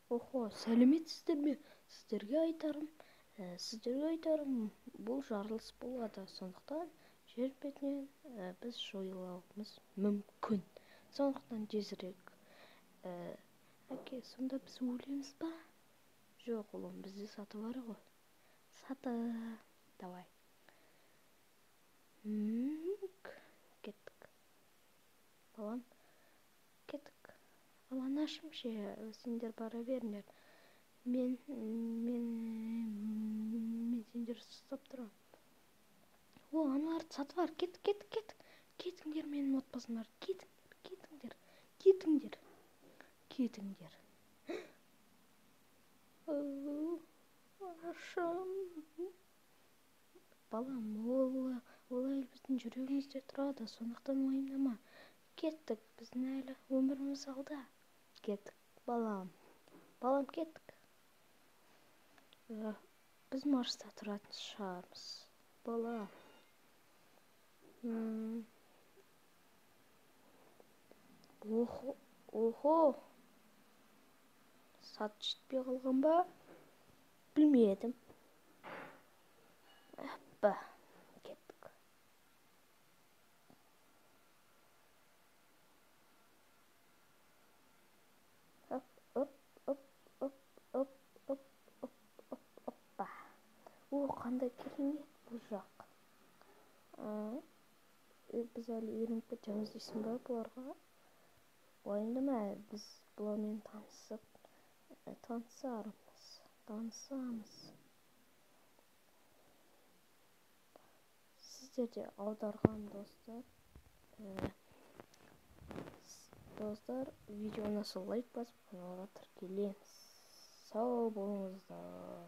Охо, сәлеметсіздер ме? Сіздерге айтарым, бұл жарылыс болады, сондықтан жер бетінен біз жойылуымыз мүмкін. Сондықтан тезірек. Әке, сонда біз өлеміз ба? Жоқ, ұлым, бізде саты бар ғой. Саты. Давай. Кеттік. Балам, кеттік. Анашым ше, сендер бара беріңдер. Мен сендер ұстап тұрам. О, аналарды сатып бар. Кетіңдер менің отбасым бар. Кетіңдер. Анашым. Балам, олай біздің жүрегімізде тұрады, сондықтан уайымдама. Кеттік, біздің әлі өміріміз алда. Кеттік, балам, кеттік. Біз Марста тұратын шығармыз, балам. Охо, сат жетпей қалған ба? Білмедім. Аппа, кеттік. Оппа. Қандай керемет бұл жақ. Біз әлі үйреніп кетеміз дейсің ба бұларға? Уайымдама, біз бұлармен танысамыз. Сіздер де аударған достар, видеоны лайк басып, каналға тіркеліңіз. Сау болыңыздар.